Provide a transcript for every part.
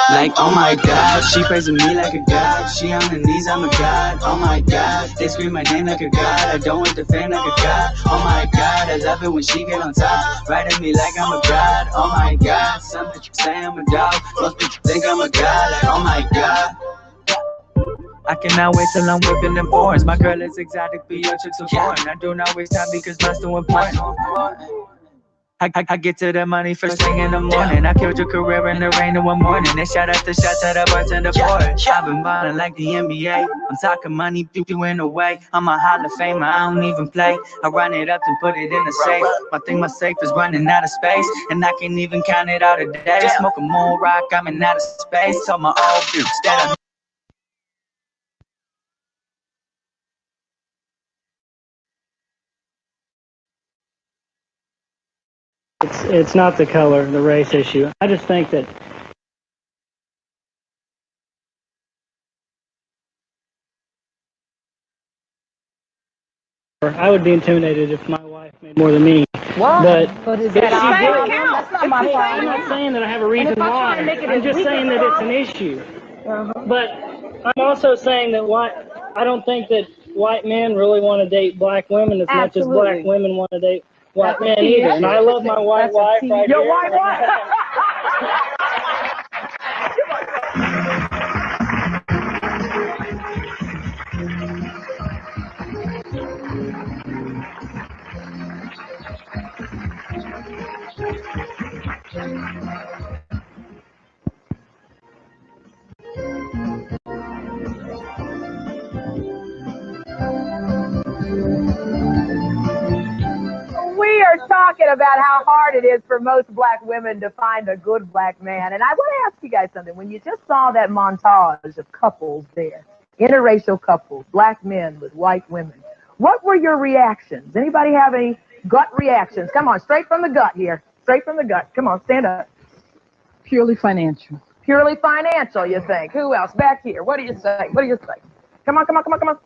Like, oh my God, she praising me like a god. She on her knees, I'm a god. Oh my God, they scream my name like a god. I don't want the fame like a god. Oh my God, I love it when she get on top, right at me like I'm a god. Oh my God, some bitches say I'm a dog. Most bitches think I'm a god. Like, oh my God. I cannot wait till I'm whipping them foreigns. My girl is exotic, but your chicks are foreign. I do not waste time because mine's too important. I get to the money first thing in the morning. I killed your career in the rain in one morning. And shout out the shots at the bartender for it. I've been ballin' like the NBA. I'm talking money, you in a way. I'm a Hall of Famer, I don't even play. I run it up and put it in the safe. I think my safe is running out of space, and I can't even count it out a day. Smoking more rock, I'm in outer space. Told my old bitch that I'm It's not the color, the race issue. I just think that I would be intimidated if my wife made more than me. What? But is if that she did, that's not my fault. I'm not saying that I have a reason why. I'm just saying that it's an issue. But I'm also saying that I don't think that white men really want to date black women as much as black women want to date white men either. And I love my white wife right here. Your white wife? We are talking about how hard it is for most black women to find a good black man. And I want to ask you guys something. When you just saw that montage of couples there, interracial couples, black men with white women, what were your reactions? Anybody have any gut reactions? Come on, straight from the gut here. Straight from the gut. Come on, stand up. Purely financial. Purely financial, you think? Who else? Back here. What do you say? What do you say? Come on, come on, come on, come on.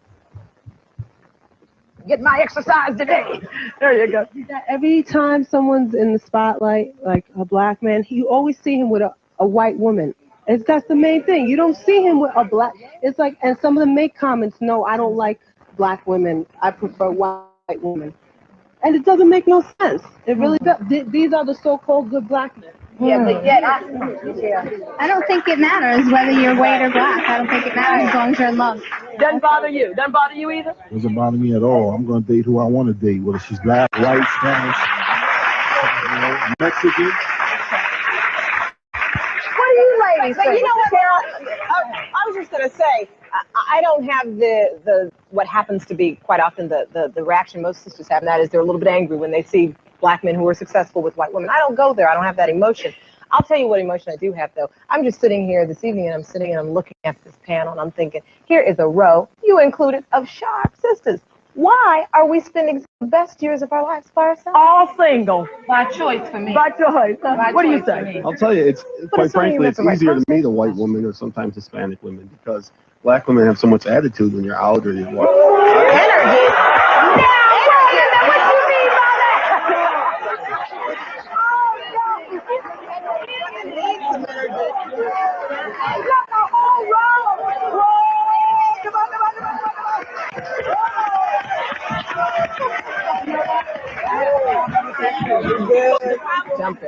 Get my exercise today. There you go. Every time someone's in the spotlight, like a black man, you always see him with a white woman. That's the main thing. You don't see him with a black. It's like, and some of them make comments, no, I don't like black women. I prefer white women. And it doesn't make no sense. It really does. These are the so-called good black men. Yeah, but yet I don't think it matters whether you're white or black. I don't think it matters as long as you're in love. Doesn't bother you. Doesn't bother you either? Doesn't bother me at all. I'm going to date who I want to date, whether she's black, white, Spanish, Mexican. What do you ladies think? You know what, Carol? I was just going to say, I don't have the what happens to be quite often the reaction most sisters have, and that is they're a little bit angry when they see black men who are successful with white women. I don't go there. I don't have that emotion. I'll tell you what emotion I do have, though. I'm just sitting here this evening, and I'm looking at this panel, and I'm thinking, here is a row, you included, of sharp sisters. Why are we spending the best years of our lives by ourselves? All single. By choice for me. By choice. What do you say? I'll tell you, it's quite frankly, it's easier to meet a white woman or sometimes Hispanic women because black women have so much attitude when you're out or you're walking. Energy.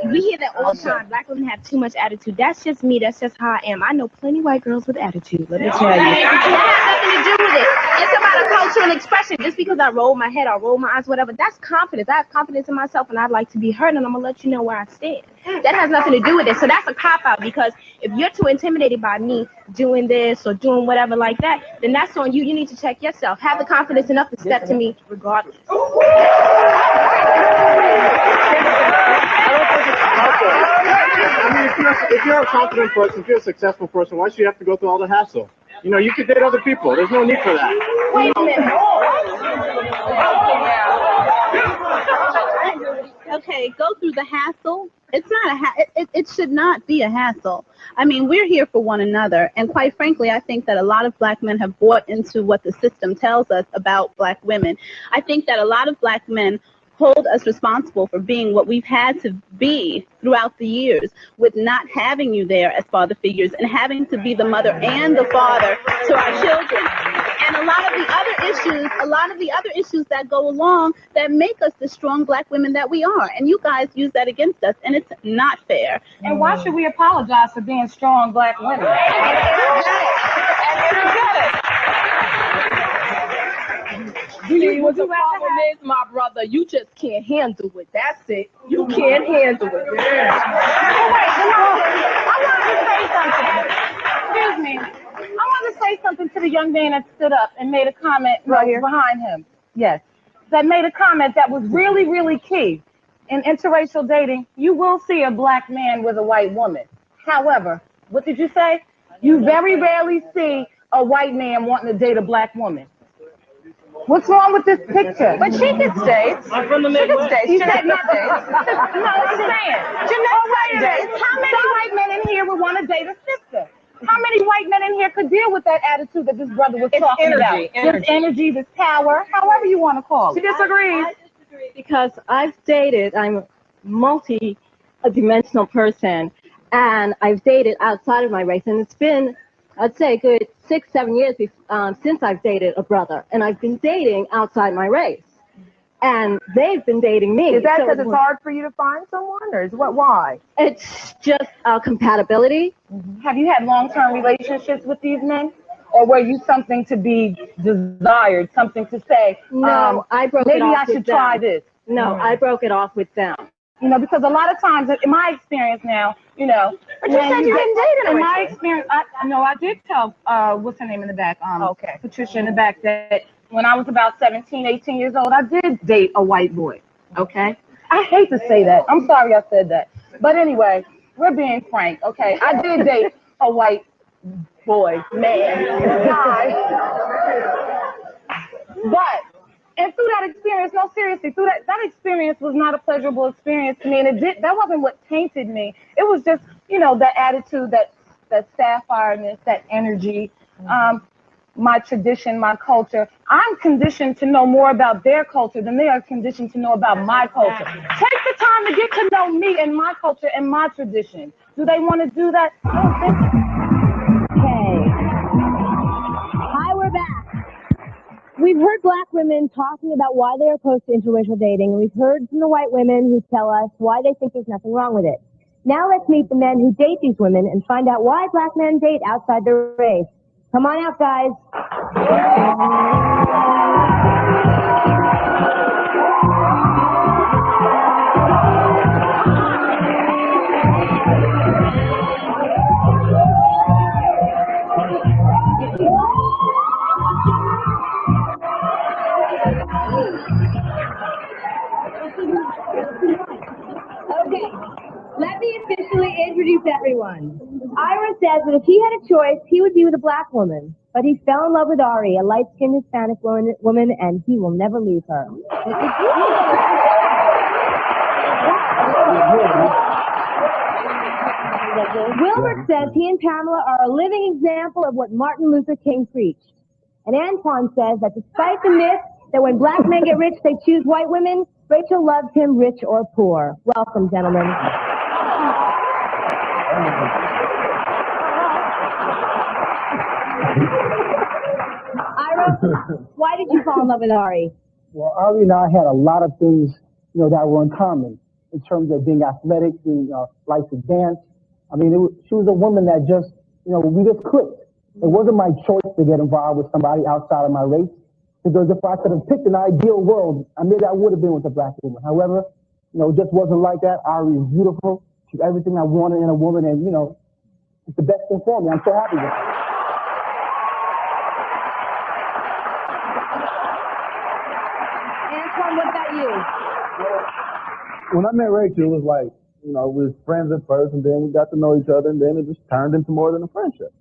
We hear that all the time. Black women have too much attitude. That's just me. That's just how I am. I know plenty of white girls with attitude. Let me tell you. That has nothing to do with it. It's about a cultural expression. Just because I roll my head or roll my eyes, whatever, that's confidence. I have confidence in myself, and I'd like to be heard, and I'm going to let you know where I stand. That has nothing to do with it. So that's a cop-out, because if you're too intimidated by me doing this or doing whatever like that, then that's on you. You need to check yourself. Have the confidence enough to step to me regardless. I mean, if you're a confident person, if you're a successful person, why should you have to go through all the hassle? You know, you could date other people. There's no need for that. Wait a minute. Okay, go through the hassle. It's not it should not be a hassle. I mean, we're here for one another, and quite frankly, I think that a lot of black men have bought into what the system tells us about black women. I think that a lot of black men hold us responsible for being what we've had to be throughout the years with not having you there as father figures and having to be the mother and the father to our children. And a lot of the other issues that go along that make us the strong black women that we are. And you guys use that against us, and it's not fair. And why should we apologize for being strong black women? What the problem is, my brother, you just can't handle it. That's it. You can't handle it. Excuse me. I want to say something to the young man that stood up and made a comment right here behind him. Yes. That made a comment that was really, really key. In interracial dating, you will see a black man with a white woman. However, what did you say? You very rarely see a white man wanting to date a black woman. What's wrong with this picture? But she gets dates. I'm from the She Midwest. gets dates. Jeanette gets dates. No, I'm saying. How many white men in here would want to date a sister? How many white men in here could deal with that attitude that this brother was talking about? This energy, this power, however you want to call it. She disagrees. I disagree because I'm a multi-dimensional person, and I've dated outside of my race, and it's been, I'd say, a good 6-7 years since I've dated a brother, and I've been dating outside my race, and they've been dating me. Is that because it's hard for you to find someone, or is what? Why? It's just compatibility. Have you had long-term relationships with these men, or were you something to be desired, something to say? No, I broke it off. Maybe I should try this. No, I broke it off with them. You know, because a lot of times, in my experience now, you know. But you said you didn't date in my experience, I did tell, what's her name in the back? Okay. Patricia in the back, that when I was about 17, 18 years old, I did date a white boy. Okay? I hate to say that. I'm sorry I said that. But anyway, we're being frank, okay? I did date a white boy, man, guy. But, and through that experience, no, seriously, through that experience was not a pleasurable experience to me, and that wasn't what tainted me. It was just, you know, that attitude, that sapphireness, that energy, my tradition, my culture. I'm conditioned to know more about their culture than they are conditioned to know about my culture. Take the time to get to know me and my culture and my tradition. Do they want to do that? Okay. Hi, we're back. We've heard black women talking about why they are opposed to interracial dating, and we've heard from the white women who tell us why they think there's nothing wrong with it. Now let's meet the men who date these women and find out why black men date outside their race. Come on out, guys. Okay, let me officially introduce everyone. Ira says that if he had a choice, he would be with a black woman. But he fell in love with Ari, a light-skinned Hispanic woman, and he will never leave her. Wilbert says he and Pamela are a living example of what Martin Luther King preached. And Antoine says that despite the myth that when black men get rich, they choose white women, Rachel loves him rich or poor. Welcome, gentlemen. Ira, why did you fall in love with Ari? Well, Ari and I had a lot of things, you know, that were in common in terms of being athletic, being likes to dance. I mean, she was a woman that just, you know, we just clicked. It wasn't my choice to get involved with somebody outside of my race, because if I could have picked an ideal world, I maybe I would have been with a black woman. However, you know, it just wasn't like that. Ari is beautiful. She's everything I wanted in a woman, and, you know, it's the best thing for me. I'm so happy with her. Antoine, what about you? When I met Rachel, it was like, you know, we were friends at first, and then we got to know each other, and then it just turned into more than a friendship.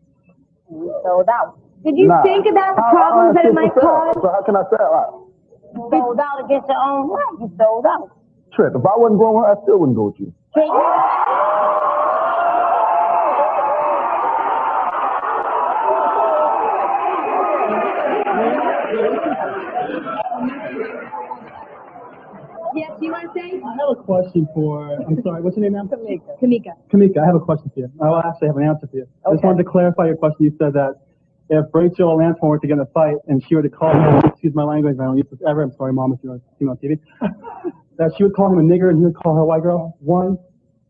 Sold out. Did you think about the problems that it might cause? So how can I sell out? Sold out against your own will. You sold out. Trip. If I wasn't going with her, I still wouldn't go with you. Yes, do you want to say? I have a question for, I'm sorry, what's your name, ma'am? Kamika. Kamika, I have a question for you. I will actually have an answer for you. I just wanted to clarify your question. You said that if Rachel or Antoine were to get in a fight and she were to call him, excuse my language, I don't use this ever, I'm sorry, Mom, if you're on TV, that she would call him a nigger and he would call her a white girl. 1,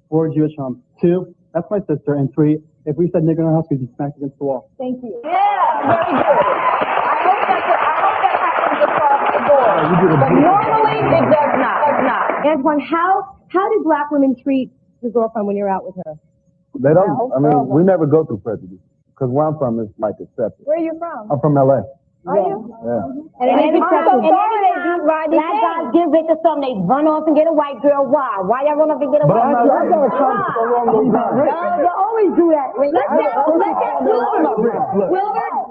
we're Jewish home. 2, that's my sister. And 3, if we said nigger in our house, we'd be smacked against the wall. Thank you. Yeah, very good. I hope that happens across the board. But normally it does not. Antoine, how do black women treat your girlfriend when you're out with her? They don't, I mean, we never go through prejudice. Because where I'm from is like accepted. Where are you from? I'm from LA. Are you? Yeah. And every time black guys get rich or something, they run off and get a white girl. Why? Why y'all run off and get a white girl? I'm not rich. You always do that. Wait, Look.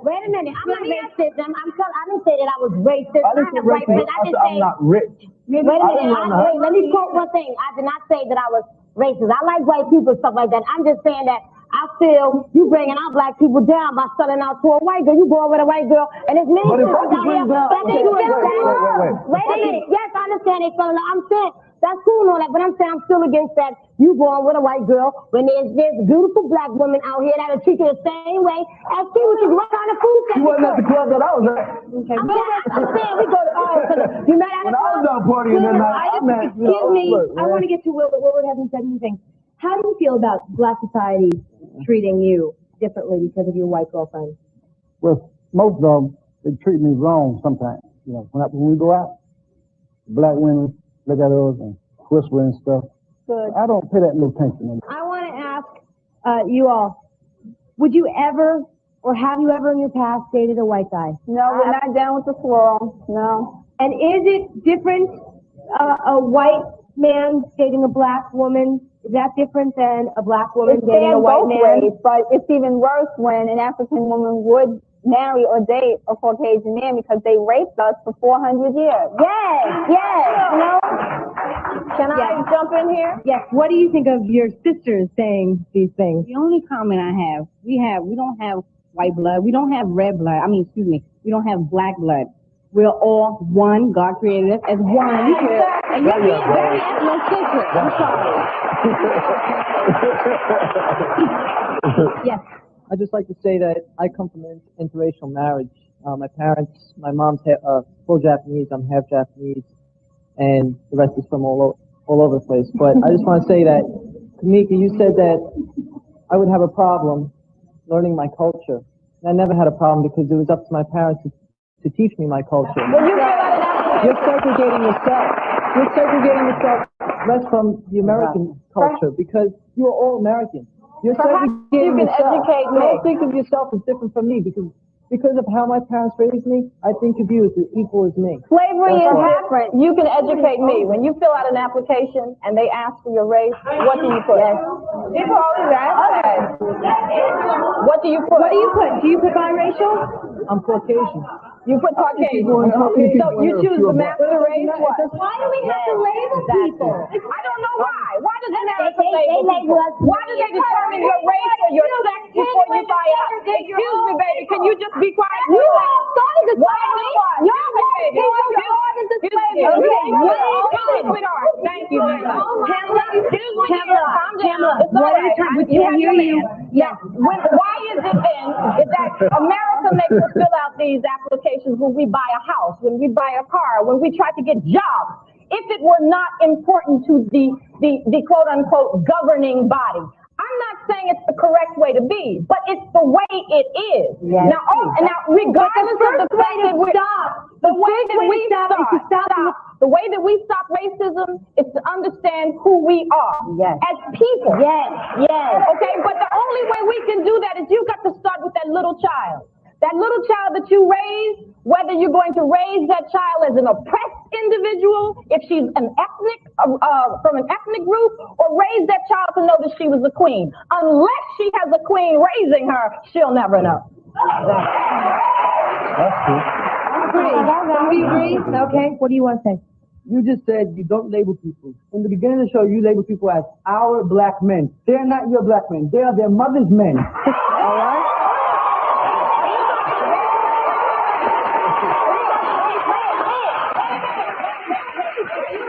wait a minute. I'm not racism. I didn't say that I was racist. I didn't say racist. I said I'm not rich. Wait a minute. Let me quote one thing. I did not say that I was racist. I like white people, stuff like that. I'm just saying that I feel you bringing our black people down by selling out to a white girl. You going with a white girl, and it's many But if people I out here that they feel that. Wait a minute. Yes, I understand they feel that. I'm saying that's cool and all that, but I'm saying I'm still against that. You going with a white girl when there's beautiful black women out here that'll treat you the same way as she was. What kind of food? You wasn't at the club that I was at. Okay. I'm saying we go to you met at When I was out partying that night, I met, Excuse me. I want to get to Wilbur. Wilbur hasn't said anything. How do you feel about black society treating you differently because of your white girlfriend? Well, most of them, they treat me wrong sometimes. You know, when we go out, black women look at us and whisper and stuff. Good. I don't pay that no attention. I want to ask you all, would you ever, or have you ever in your past dated a white guy? No, we're not down with the swirl. No. And is it different, a white man dating a black woman? Is that different than a black woman dating a white man? Ways, but it's even worse when an African woman would marry or date a Caucasian man because they raped us for 400 years. Yes. You know? Can I jump in here? Yes. What do you think of your sisters saying these things? The only comment I have, we don't have white blood. We don't have red blood. We don't have black blood. We're all one. God created us as one. And you're being very ethnocentric. I'm sorry. Yes. I'd just like to say that I come from an interracial marriage. My parents, my mom's full Japanese, I'm half Japanese, and the rest is from all over the place. But I just want to say that, Kamika, you said that I would have a problem learning my culture. And I never had a problem because it was up to my parents to teach me my culture. You're segregating yourself. You're segregating yourself less from the American culture because you are all American. You're segregating yourself. Don't think of yourself as different from me because of how my parents raised me. I think of you as equal as me. Slavery is different. You can educate me. When you fill out an application and they ask for your race, what do you put? People always ask that. What do you put? What do you put? Do you put biracial? I'm Caucasian. You put Caucasian. So you choose the master race? What? Why do we have to label people? I don't know why. Why does it matter to label people? Why do they determine your race or your sex before you buy a house? Excuse me, baby. Can you just be quiet? You all started to Why tell me. You're Thank you, Pamela, what are the terms? We can't hear you. Yes. Why is it then that America makes us fill out these applications when we buy a house, when we buy a car, when we try to get jobs? If it were not important to the quote unquote governing body. I'm not saying it's the correct way to be, but it's the way it is. Yes. Now, regardless of the fact that the way that we stop racism is to understand who we are as people. Yes. Okay, but the only way we can do that is you got to start with that little child. That little child that you raise, whether you're going to raise that child as an oppressed individual, if she's an ethnic, from an ethnic group, or raise that child to know that she was a queen. Unless she has a queen raising her, she'll never know. That's true. Do we agree? Okay, what do you want to say? You just said you don't label people. In the beginning of the show, you label people as our black men. They're not your black men. They are their mother's men. All right?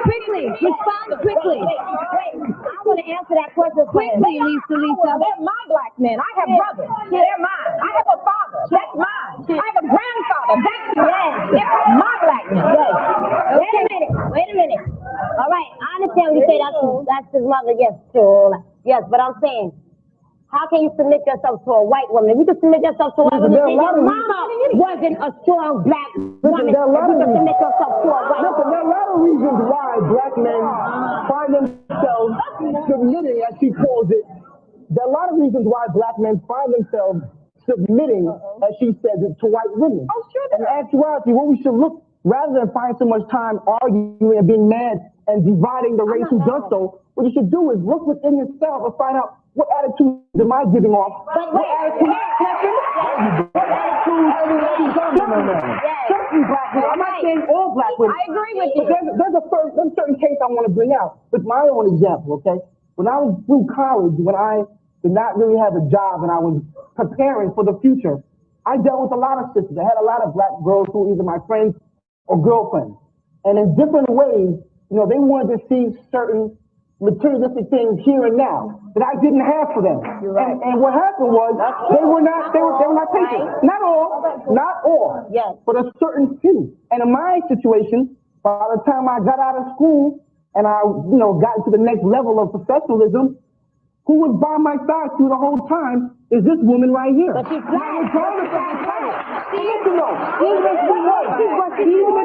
Quickly, Respond quickly. Wait. I want to answer that question quickly, Lisa. They're my black men. I have brothers. They're mine. I have a father. That's mine. I have a grandfather. That's mine. They're my black men. Yes. Wait a minute. All right, I understand when you say that's his mother. Yes, true. Yes, but I'm saying, how can you submit yourself to a white woman? If you can submit yourself to a white woman, his mama wasn't a strong black woman. There are a lot you can submit yourself to a white woman. There are a lot of reasons why black men find themselves submitting, as she calls it. There are a lot of reasons why black men find themselves submitting, as she says it, to white women. Oh, sure. In actuality, what we should look, rather than find so much time arguing and being mad and dividing the race who does so, what you should do is look within yourself and find out what attitude am I giving off? What attitude? Certain black women. I'm not saying all black women. I agree with you. There's a certain case I want to bring out with my own example, okay? When I was through college, when I did not really have a job and I was preparing for the future, I dealt with a lot of sisters. I had a lot of black girls who were either my friends or girlfriends. And in different ways, they wanted to see certain materialistic things here and now that I didn't have for them. Right. And what happened was they were not patient. Not all. Yes. But a certain few. And in my situation, by the time I got out of school and I, got to the next level of professionalism, who was by my side through the whole time is this woman right here. But she's black. Even if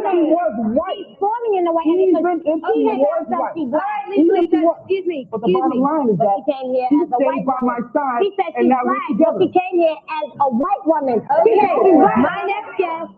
she was white. She's forming in the white. Even if she was white. Excuse me. But the bottom line is that she came here as a white by my side. She said and she's now black, we're together. but she came here as a white woman. Okay. My next guest.